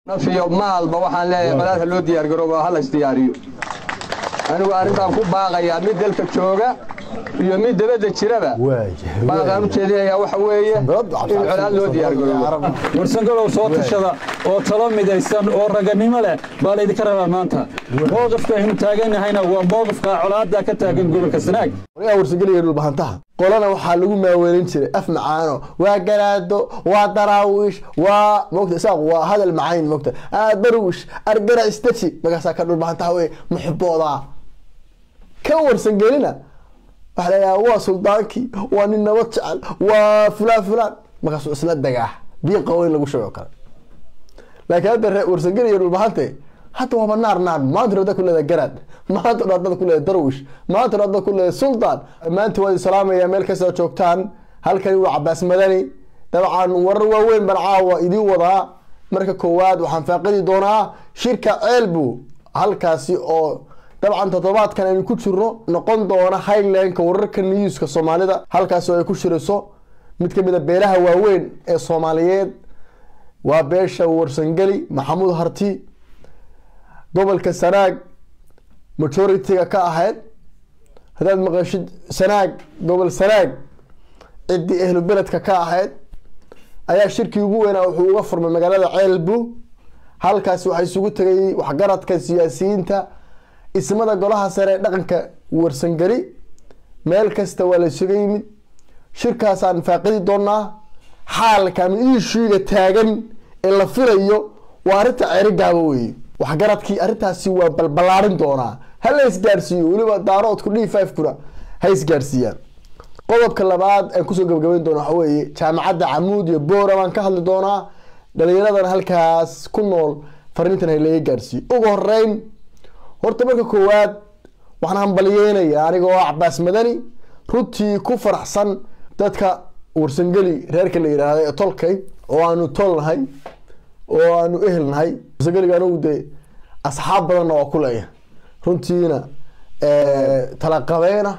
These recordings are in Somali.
نفي مال بوحان لا قلاتها لو ديار قروبا هلا استياريو أنا أريدان ku baaqaya mid dalka jooga iyo mid dabada jiraba baaqan u jeediyay waxa weeye in colaad loo diyaar garoobo warsangalow soo tashada oo talo midaysan oo raganimo leh baa la idinka rabaa maanta mowqifka aynu taaganahayna waa mowqifka colaadda ka taagan gobolka Sanaag warsangaliga dhul bahantaha qolana waxa lagu maaweelin jiray af macaano waa garaado waa daraawish waa moogta isaaq waa hadal macaan moogta daraawish argara istaci magaasa ka dhul bahantaha way muxbooda ka warsangalina waxa la waa suldaanki waa nin nabad jecel waa fulaan magaas isla dagaah biyo qaweyn lagu shubo kale laakiin hadda warsangaliga dhul bahantay حتى هو النار ما أدري ده كله جراد ما أدري ده كله دروش ما أدري ده كله سلطان ما أنت وادي سلامة يا ملك شوكتان هل كان يقول عباس مدني طبعا وروا وين برعاوة يدي وضع مركز كواد وحنفاقدي دونا شركة علبو هل كاسي أو طبعا تطبيقات كان يكون شرو نقول دونا هاي لين كورك النيوز كصومالي ده هل كاسي يكون شرسو متكمل بينها وين الصوماليين وبيش ورسنجلي محمود هرتي gobolka Sanaag majority-ga ka ahayd hadaad maqashid Sanaag gobol Sanaag cidii ahlu beledka ka ahayd ayaa shirkii ugu weynaa wuxuu uga furmay magaalada Ceelbu halkaas waxay isugu tagay waxgaradka siyaasiyiinta ismada golaha sare dhaqanka warsangali meel kasta waa la isugu yimid shirkaas aan faaqidi doonaa xaalka ishiiga taagan ee la filayo waa arinta ceerigaaba weeye waxgaradkii arintaasi waa balbalaarin doonaa hal la isgaarsiiyo waliba daaroodku D5 kuna hay isgaarsiiyaan qodobka labaad aan ku soo gabagabeyn doono waxa weeye jaamacadda Camuud iyo Boorama ka hadli doonaa dhalinyaradan halkaas ku nool fariintan ay leeyahay gaarsiiyo ugu horeyn horta marka koowaad waxaan hambalyeynaya anigoo Cabbaas Madani runtii ku faraxsan dadka warsangali reerka la yiraahdo ee tolkay oo aanu tolnahay oo aanu ehelnahay warsangali aanu de asxaab badan oo kuleeyahay runtiina talaqabeena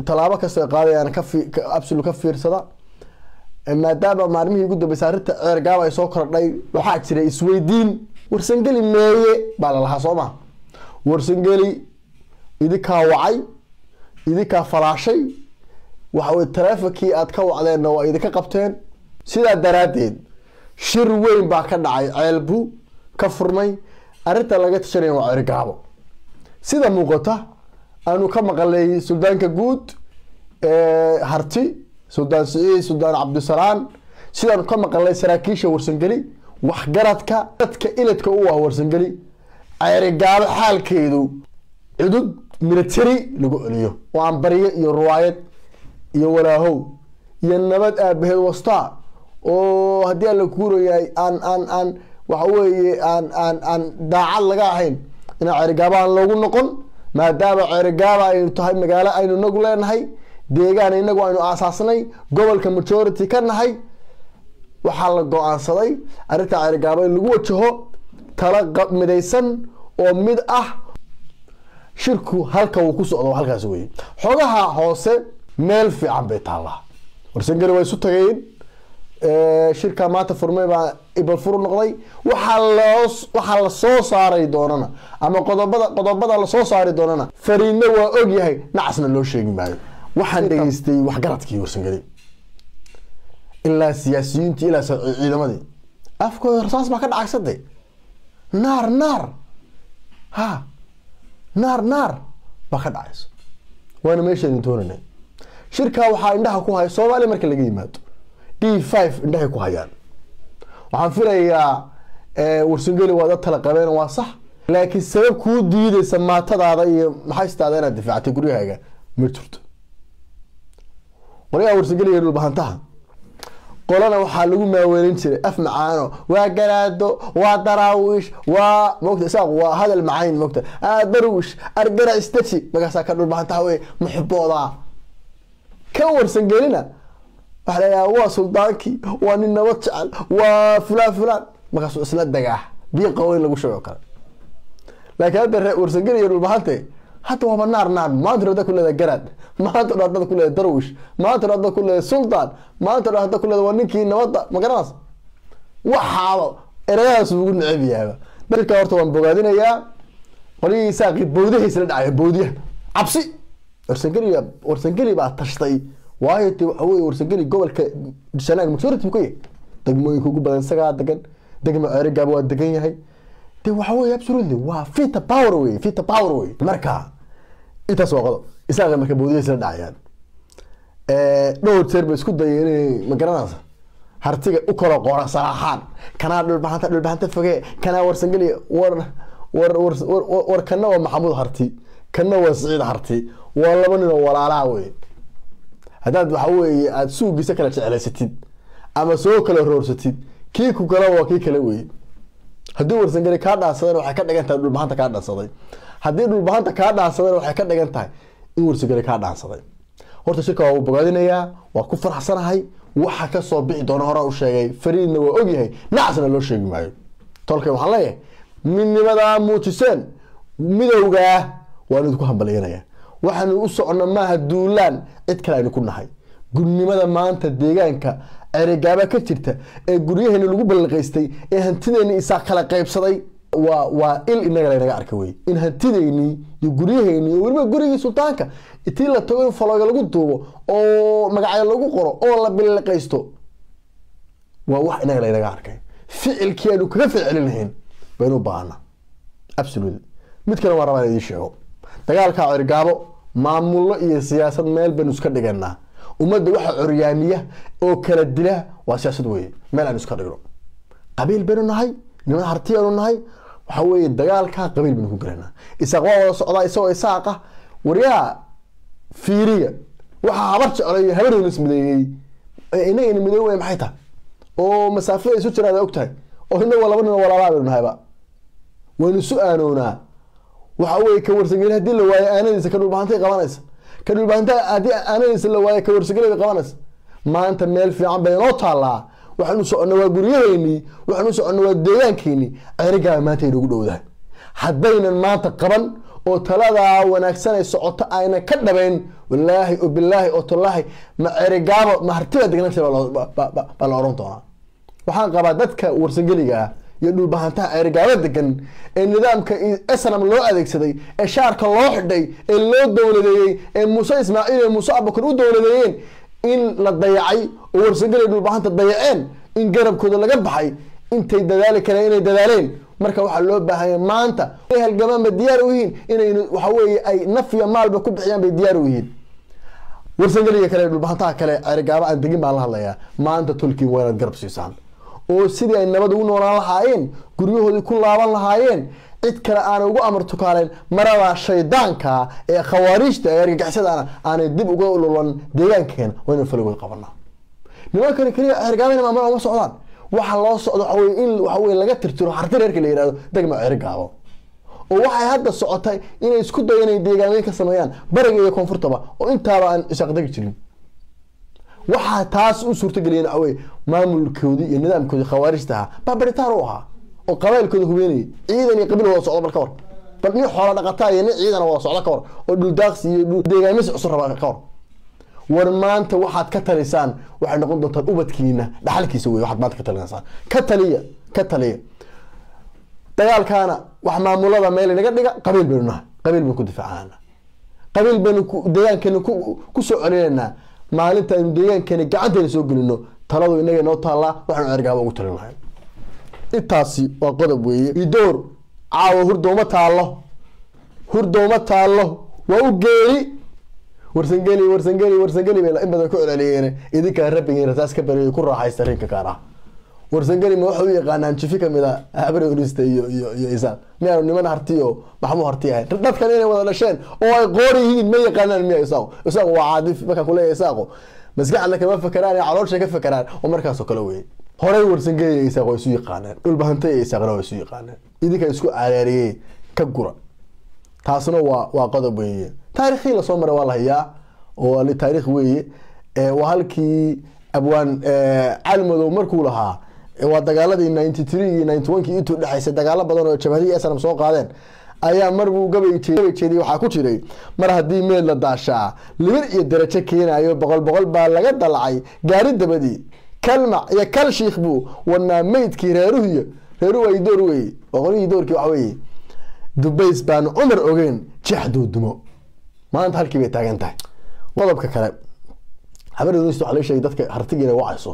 talaabo kasta qaadayaan ka absolute ka fiirsada maadaama maalmihii ugu dambeysay arinta ceergaaba ay soo kordhay waxaa jira isweydiin warsangali meeye baa la lahaa Soomaa warsangali idinka wacay idinka falaashay waxa way taleefankii aad ka wacdeen waa idinka qabteen sidaa daraadeed shir weyn baa ka dhacay Ceelbu ka furmay arinta laga tashanay waa ceergaabo sida muuqata aanu ka maqalay suldaanka guud harti suldaan Saciid suldaan Cabdisalaam sidaan ka maqalay saraakiisha warsangali waxgaradka dadka iladka u ah warsangali ceergaabo xaalkeedu cudud military lagu celiyo waan bariyo iyo ruwaayad iyo walaahow iyo nabad aabaheed wasta oo hadii la kuurayay aan waxa weeye aan daacad laga ahayn in ceergaabo aan loogu noqon maadaama ceergaabo ay tahay magaalo aynu nagu leenahay deegaan inagu aynu aasaasnay gobolka majority ka nahay waxa la go'aansaday arinta ceergaabo in lagu wajaho tala midaysan oo mid ah shirku halka uu ku socdo halkaas weeye xogaha hoose meel fiican bay taalaa warsangali way isu tagayeen shirka maanta furmay baa ibal furu noqday waxa la soo saaray doonana ama qodobada la soo saari doonana fariinna waa og yahay nacasna loo sheegi maayo waxaan dhageystay waxgaradkii warsangali ilaa siyaasiyiinta ilaa ciidamadii afkooda rasaas baa ka dhacaysaday naar ha naar baa ka dhacaysa waana meeshaan doonanay shirka waxaa indhaha ku hay Soomaaliya marka laga yimaado D5 indhaha ku hayaan waxaan filayaa warsangali waa dad tala qabeen waa sax laakiin sabab ku diidaysa maatadaada iyo maxay istaadeen inaad difaactay gurigaaga ma jirto wariga warsangali iyo bahantaha qolana waxaa lagu maaweelin jiray af macaano waa garaado waa daraawish waa moogta isaaq waa hadal macaan moogta daraawish argara istaci magaasa ka dhul bahantaha way muxbooda ka warsangalina waxa la waa suldaanki waa nin nabad jecel waa fulaan magaas isla dagaah biyo qaweyn lagu shubo kale laakiin hadda warsangali iyo dhul bahantay حتى هو النار ما أدري ده كله جراد ما أدري ده كله دروش ما أدري ده كله سلطان ما أدري ده كله ونكي نوضة ما جراس وحاله erayadaas ugu neceb yahay dalka horta waan bogaadinayaa qolihii saaqi boodihiisa la dhacay boodiyaha cabsi warsangeli baa tashtay waayo waxa weeye warsangeli gobolka Sanaag majority ku yahay degmooyinka ugu badan isagaa degan degmo Ceerigaabo waa degan yahay de waxa weeye absolutely waa fita power way marka intaas waa qodob isaga marka boodihiisa la dhacayaan dhowr jeer bay isku dayeen ma garanaysa hartiga u kala qoora saraxaan kana dhulbaanta foge kana warsangeli war kana waa Maxamuud Harti kana waa Saciid Harti waa laba nin oo walaalaha way hadaad waxa weeye aad suugiisa kala jecelaysatid ama soo kala roorsatid kii ku kala waa kii kala way hadii warsangeli ka dhaansadeen waxay ka dhigan tahay dhulbaanta ka dhaansaday hadii dhulbaanta ka dhaansadeen waxay ka dhigan tahay in warsangeli ka dhaansaday horta shirka waa bogaadinayaa waa ku faraxsanahay waxa ka soo bixi doona hore u sheegay Fariidna waa og yahay nacasna loo sheegi maayo tolkay waxaan leeyahay midnimada muujiseen midowga waan idinku hambalyeynaya waxaan u soconaa maaha duulaan cid kale aynu ku nahay gudnimada maanta deegaanka Ceerigaabo ka jirta ee guryaheena lagu ballanqaystay ee hantideena isaa kala qaybsaday waa il inaga laga arkay way in hantideeni iyo guryaheeni iyo waliba gurigii sultaanka intii la tago in falooga lagu duubo oo magacyo lagu qoro oo la ballanqaysto waa wax inaga laga arkay ficilkeenu kaga ficilinayn baynu baana absolutely mid kale waa rabaa inay sheego dagaalka Ceerigaabo maamulo iyo siyaasad meel banu iska dhiganaa ummadda waxa curyaamiya oo kala dila waa siyaasad weeye meel aan iska dhigno qabiil baynu nahay niman hartiyaanu nahay waxa weeye dagaalka qabiil baynu ku galanaa isaaq waa wada socdaa isagoo isaaqa wariyaa fiiriga waxa habar jeclay habarina ismideeyay inagana midoobay maxay tahay oo masaafada isu jiraada ogtahay oo inagu laba nin walaalaha baynu nahayba waynu su'aanoonaa waxa weeye ka warsangeli hadii la waayo aanadiisa ka dhulbaantay qabanaysa ka dhulbaanta hadii aanadiisa la waayo ka warsangeli qabanaysa maanta meel fiican bay noo taalaa waxaanu soconaa waa guryaheeni waxaanu soconaa waa deegaankeeni Ceerigaabo maanta ay ugu dhowdahay haddaynan maanta qaban oo talada wanaagsan ay socoto ayna ka dhabeyn wallaahi oo billaahi oo tallaahi ma Ceerigaabo ma hartiga deegaanka baa la oran doonaa waxaan qabaa dadka warsangeliga iyo dhulbahantaha Ceerigaabo degan ee nidaamka SNM loo adeegsaday ee shaarka loo xidhay ee loo dawladeeyay ee Muuse Ismaaciil iyo Muuse Abubakar u dawladeeyeen in la dayacay oo warsangeli dhulbahanta dayaceen in garabkooda laga baxay intay dadaali kale inay dadaaleen marka waxa loo baahan maanta ay halgamaan diyaar u yihiin inay waxa weeye ay nafiya maalba ku bixiyaan bay diyaar u yihiin warsangeliga kale dhulbahantaha kale Ceerigaabo aan degin baan la hadlayaa maanta tulkiin waa inaad garab siisaan oo sidii ay nabad ugu noolaan lahaayeen guryahoodii ku laaban lahaayeen cid kale aan ugu amarto kaaleen marada shaydaanka ee khawaarijta ee argagixisada aanay dib uga ululan deegaankeena wayna falowga qabanaa nimankan kaliya Ceerigaabo ma ma socdaan waxa loo socdo waxa weeye laga tirtiro harti reerka la yiraahdo degmo Ceerigaabo oo waxay hadda socotay inay isku dayeen deegaanka ka sameeyaan bariga iyo koonfurtaba oo intaaba aan shaqadagi jirin waxa taas u suurta galiyeen away maamulkoodii iyo nidaamkoodii khawaarijta baabaritaan u ahaa oo qabiilkooda hubeenay ciidan iyo qabiil wada socdo balka war bal ni xoolo dhaqataa iyo ciidan wada socdo ka war oo dhul daaqsi iyo deegaamis cusub raba ka war war maanta waxaad ka talisaan waxay noqon doontaa ubadkiina dhaxalkiisa weey waxaad maanta ka talisaan ka taliya dagaalkaana wax maamulada meel inaga dhiga qabiil baynu ku difaacana qabiil baynu deegaankeena ku soo celinayna maalinta aynu deegaankeena gacanteena soo gelino taladu inaga noo taala waxaan Ceerigaabo ugu talinahay intaasi waa qodob weeye idoor caawa hurdooma taalo waa u geeri warsangeli bay in badan ku celceliyeen idinka rabbiga rasaas ka bareeyay ku raaxaysta rinka kaara warsangeli ma waxa uu yaqaanaan jifi kamida habre urista iyo isaaq miyaa niman hartiyo Maxamuud Harti ah dadkan inay wada dhasheen oo ay qoor yihiin ma yaqaanaan miyaa isaaq waa caadif marka kule isaaq maskaxda kama fakaraan caloosha ka fakaraan oo markaas oo kale weey horay warsangeli isaaq way isu yaqaanaan dhulbahantay isaaqna way isu yaqaanaan idinka isku calaariyay ka gura taasna waa qodob weeye taariikhi la soo maray waa la hayaa oo li taariikh weeye waa halkii abwaan calmadow markuu lahaa waa dagaaladii 93 iyo 91 intuu dhaxaysay dagaalo badan oo jabhadii SNM soo qaadeen ayaa marbu gabay jeediyay waxa ku jiray mar hadii meel la daashaa libir iyo darajo keenayo boqol baa laga dalacay gaari dabadii kalma iyo kal sheekh buu wana meydkii reeruhu reeru way door way waqooyi doorkii waxa weeye dubays baan Umar ogeyn jixdu dumo maanta halkii bay taagan tahay qodobka kale habaradiisu waxa la sheegay dadka hartigeena wacayso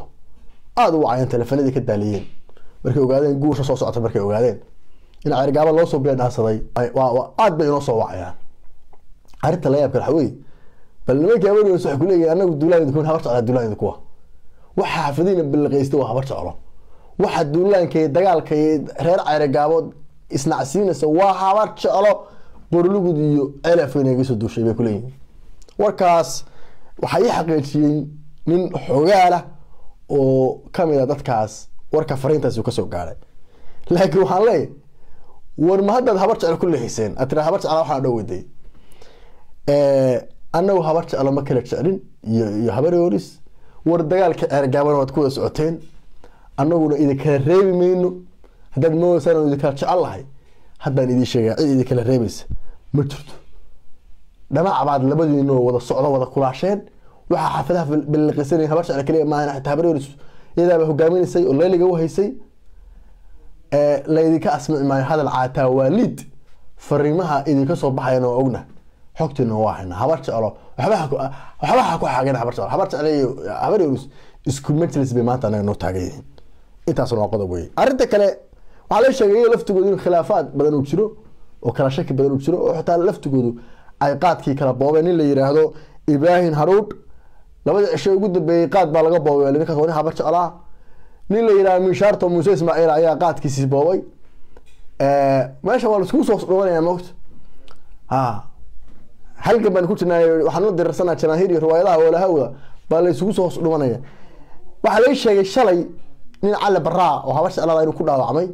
aad u wacayaan telefoonadii ka daaliyeen markay ogaadeen guusha soo socota markay ogaadeen in Ceergaabo loo soo beedhaasaday waa aad bay inoo soo wacayaan arinta la yaab kale waxa weeye bal nimanka habaradiisu waxay ku leeyihiin anagu duulaanada ku habar socda duulaanada kuwa waxa xafidina bilqaysto waa habar socdo waxa duulaanka dagaalka reer Ceergaabo isnacsiinaysa waa habar socdo qorlugud iyo elafeenayga soo duushay bay ku leeyihiin warkaas waxa ay xaqiijiyay nin xogaala oo kamida dadkaas warka fariintaas uu ka soo gaaray laakiin waxaan leeyahay war ma hadda habar jecel ku leeyahay atira habar jecel waxa dhaweyday annagu habar jecel ma kala jecelin iyo habar yoris war dagaalka Ceergaabana wad ku socoteen annaguna idin kala reebi mayno haddaad moosan idin kala jecelahay haddaan idin sheegay cid idin kala reebaysa ma jirto dhamac baad labadiinoo wada socdo wada kulaasheen waxa xafadaha bilqisanay habar jecel kaliya ma ana habar yoris iyada hogaaminaysay oo leeliga u haysay leedika asmac ma hadal caata waalid fariimaha idinka soo baxayna oo ogna xogtina waahina habar jecelo waxba ku xaageen habar jecel habar yoris isku majlis bay maanta anaga taagayeen intaas waa qodob weey arinta kale waxa la sheegay laftigoodu in khilaafaad badan uu jiro oo kala shaki badan uu jiro oo xitaa laftigoodu ay qaadkii kala boobeen in la yiraahdo Ibrahim Haruud labada cisho ugu dambeeyay qaad baa laga boobay ninka soo habar jeclaa nin la yiraahdo Mishaarto Muuse Ismaaciil ayaa qaadkiisii boobay meesha waa isku soo dhawanayaa moogta halka baan ku jirnaa waxaan la dirsanaa janaahir iyo riwaayadaha wala hawda baa la isugu soo dhawanaya waxa la sheegay shalay nin Cali Barraa oo habar jeclaa inuu ku dhaawacmay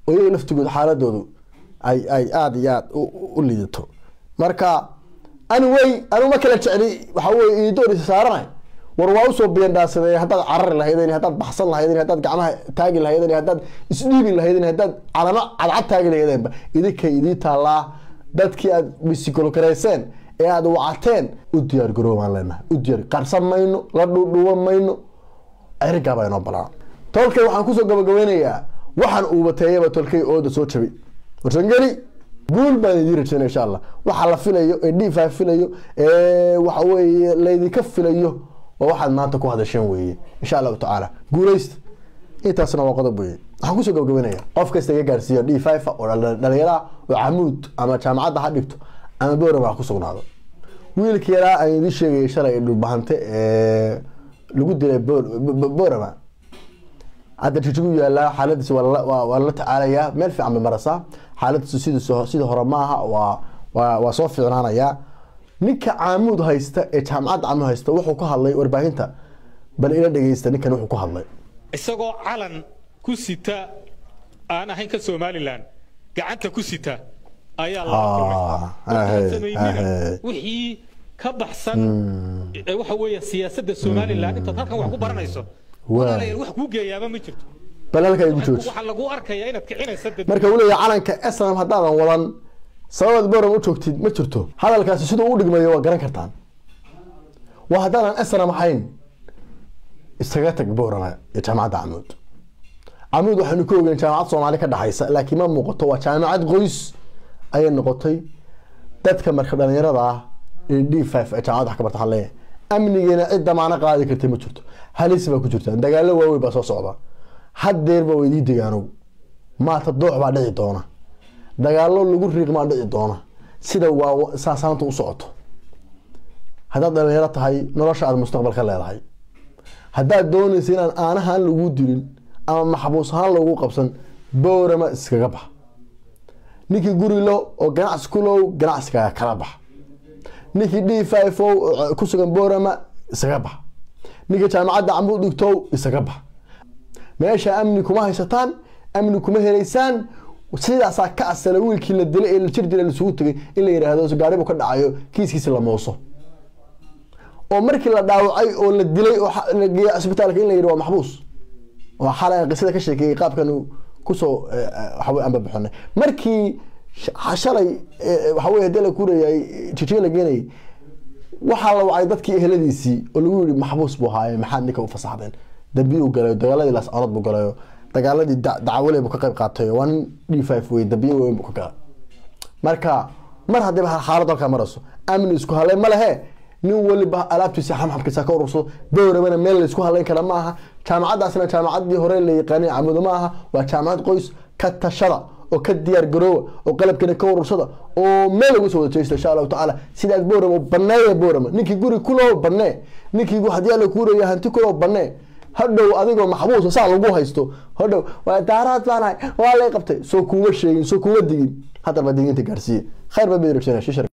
oo iyaga laftigooda xaaladoodu ay aad iyo aad u liidato marka anu ma kala jecli waxa weeye door isaaranay war waa u soo beendaasaday haddaad carar lahaydeen haddaad baxsan lahaydeen haddaad gacmaha taagi lahaydeen haddaad isdhiibi lahaydeen haddaad calama cadcad taagi lahaydeen idinka idin taala dadkii aad bisikolokareyseen ee aad wacateen u diyaar garoobaan leena u diyaar qarsan mayno la dhuumayno Ceergaabo inoo balaa tolkay waxaan ku soo gabagabeynayaa waxaan uu bateeyay tolkay oo soo jabay warsangeli guul baan idin rajaynaa insha Allah waxa la filayo ee D5 filayo waxa weeye leedika filayo oo waxaad maanta ku hadasheen weeye insha Allah ta'ala guulaysta intaasna waa qodob weeye waxaan ku soo gabagabeynayaa qof kasta iga gaarsiiyo D5 oo dhalinyarada oo Camuud ama jaamacadda ha dhigto ama Boorama ku sugnaado wiilka yaraa ay idin sheegay shalay dhulbahante lagu dilay Boorama hadda jijigu yaala xaaladiisa waa la tacaalayaa meel fiican marasa xaaladiisa sida hore maaha waa soo fiicnaanaya ninka Camuud haysta ee jaamacadda Camuud haysta wuxuu ku hadlay warbaahinta bal ila dhageysta ninkan wuxuu ku hadlay isagoo calan ku sita aan ahayn ka Somaliland gacanta ku sita ayaa la kulmay wixii ka baxsan waxa weeye siyaasadda Somaliland inta halkan wax ku baranayso wax ku geeyaaba ma jirto balalka igu jooj waxa lagu arkayaa inaad kicinayso marka uu leeyahay calanka SNM hadaadan wadan sabab Boorama u joogtid ma jirto hadalkaasi sidoo uu dhigmayo waa garan kartaan waa hadaadan SNM ahayn isaga tag Boorama ee jaamacadda Camuud waxaanu ku ogeyn jaamacad Soomaali ka dhaxaysa laakiin ma muuqato waa jaamacad qoys ay noqotay dadka marka dhalinyarada ah ee D5 ee jaamacadda ka bartaan leeyahay amnigeena cid damaana qaadi kartay ma jirto halis ba ku jirta dagaalo waaweyn ba soo socda haddeer ba weydii deegaano ma ta doox ba dhici doona dagaalo lagu riiqma dhici doona sida waa saasaanta u socoto haddaad dhalinyaro tahay nolosha aad mustaqbalka leedahay haddaad doonayso inaan aanahan lagu dilin ama maxbuus ahaan lagu qabsan Boorama iskaga bax ninkii guri lo oo ganacsi ku loo ganacsiga kala bax ninkii D5 ku sugan Boorama iskaga bax ninkii jaamacadda Camuud dhigto iskaga bax meesha amni kuma haysataan amni kuma helaysaan sidaas ka asala wiilkii la dilay ee la jir dilay la sugu tagay in la yiraahdo gaaribu ka dhacayo kiiskiisa la mooso oo markii la dhaawacay oo la dilay oo la geeyay isbitaalka in la yiraahdo maxbuus oo xalay qisada ka sheekay qaabkan ku soo waxa amba bixinay markii shalay waxa weeye hadii la kuurayay jijiga la geenay waxa la wacay dadkii eheladiisii oo lagu yiri maxbuus buu haay maxaad ninka u fasaxdeen dambi uu galay dagaaladii laas arad buu galay dagaaladii dacwale buu ka qayb qaatay waa nin D5 way dabiyo weyn buu ka qaaday marka mar hadaba xaalad dalka maraso amni isku halay ma lahe nin waliba alaabtiisa xamxamkiisa ka ururso dowrabana meel la isku halayn kara ma aha jaamacadaasna jaamacadii hore la yaqaanay camudo ma aha waa jaamacad qoys ka tashada oo ka diyaar garoowa oo qalabkana ka urursada oo meel ugu soo wada jeesto insha Allah taala sidaas booramo baneeyo booramo ninkii guri kuloo banee ninkii hadii la ku reeyo hanti kuloo banee hadhow adigoo maxbuus saa lagu haysto hadhow waa daaraad baanay waa la qabtay soo kuwa sheegin soo kuwa digin hadda ba diginta gaarsiye khayr ba beerashana